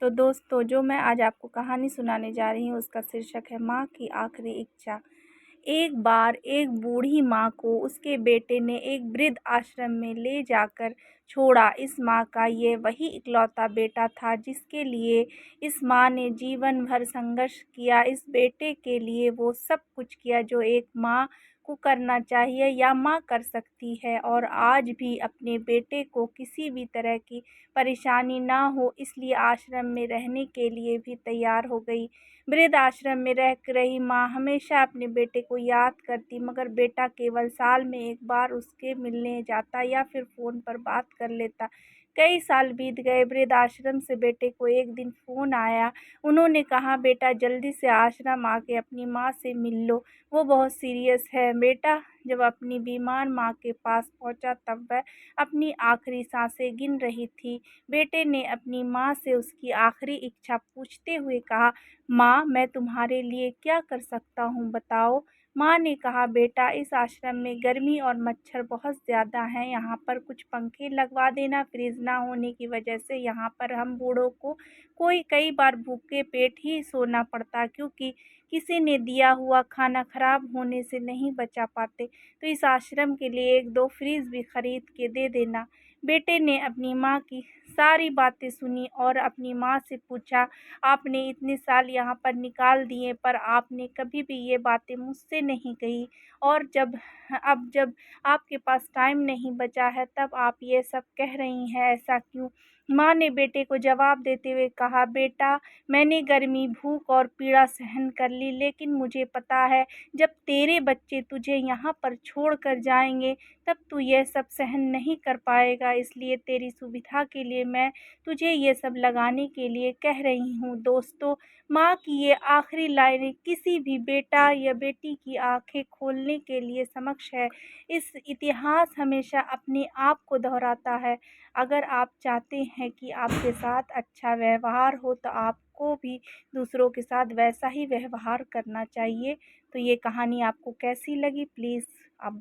तो दोस्तों, जो मैं आज आपको कहानी सुनाने जा रही हूँ उसका शीर्षक है माँ की आखिरी इच्छा। एक बार एक बूढ़ी माँ को उसके बेटे ने एक वृद्ध आश्रम में ले जाकर छोड़ा। इस माँ का ये वही इकलौता बेटा था जिसके लिए इस माँ ने जीवन भर संघर्ष किया। इस बेटे के लिए वो सब कुछ किया जो एक माँ को करना चाहिए या माँ कर सकती है, और आज भी अपने बेटे को किसी भी तरह की परेशानी ना हो इसलिए आश्रम में रहने के लिए भी तैयार हो गई। वृद्ध आश्रम में रह रही माँ हमेशा अपने बेटे को याद करती, मगर बेटा केवल साल में एक बार उसके मिलने जाता या फिर फ़ोन पर बात कर लेता। कई साल बीत गए। वृद्ध आश्रम से बेटे को एक दिन फ़ोन आया। उन्होंने कहा, बेटा जल्दी से आश्रम आके अपनी माँ से मिल लो, वो बहुत सीरियस है। बेटा जब अपनी बीमार माँ के पास पहुँचा तब वह अपनी आखिरी सांसें गिन रही थी। बेटे ने अपनी माँ से उसकी आखिरी इच्छा पूछते हुए कहा, माँ, मैं तुम्हारे लिए क्या कर सकता हूँ, बताओ। माँ ने कहा, बेटा इस आश्रम में गर्मी और मच्छर बहुत ज़्यादा हैं, यहाँ पर कुछ पंखे लगवा देना। फ्रिज ना होने की वजह से यहाँ पर हम बूढ़ों को कई बार भूखे पेट ही सोना पड़ता, क्योंकि किसी ने दिया हुआ खाना खराब होने से नहीं बचा पाते। तो इस आश्रम के लिए एक दो फ्रिज भी खरीद के दे देना। बेटे ने अपनी माँ की सारी बातें सुनी और अपनी माँ से पूछा, आपने इतने साल यहाँ पर निकाल दिए पर आपने कभी भी ये बातें मुझसे नहीं कही, और जब आपके पास टाइम नहीं बचा है तब आप ये सब कह रही हैं, ऐसा क्यों? माँ ने बेटे को जवाब देते हुए कहा, बेटा मैंने गर्मी, भूख और पीड़ा सहन कर ली, लेकिन मुझे पता है जब तेरे बच्चे तुझे यहाँ पर छोड़ कर जाएंगे तब तू यह सब सहन नहीं कर पाएगा, इसलिए तेरी सुविधा के लिए मैं तुझे ये सब लगाने के लिए कह रही हूँ। दोस्तों, माँ की ये आखिरी लाइनें किसी भी बेटा या बेटी की आंखें खोलने के लिए समक्ष है। इस इतिहास हमेशा अपने आप को दोहराता है। अगर आप चाहते हैं कि आपके साथ अच्छा व्यवहार हो तो आपको भी दूसरों के साथ वैसा ही व्यवहार करना चाहिए। तो ये कहानी आपको कैसी लगी, प्लीज़ आप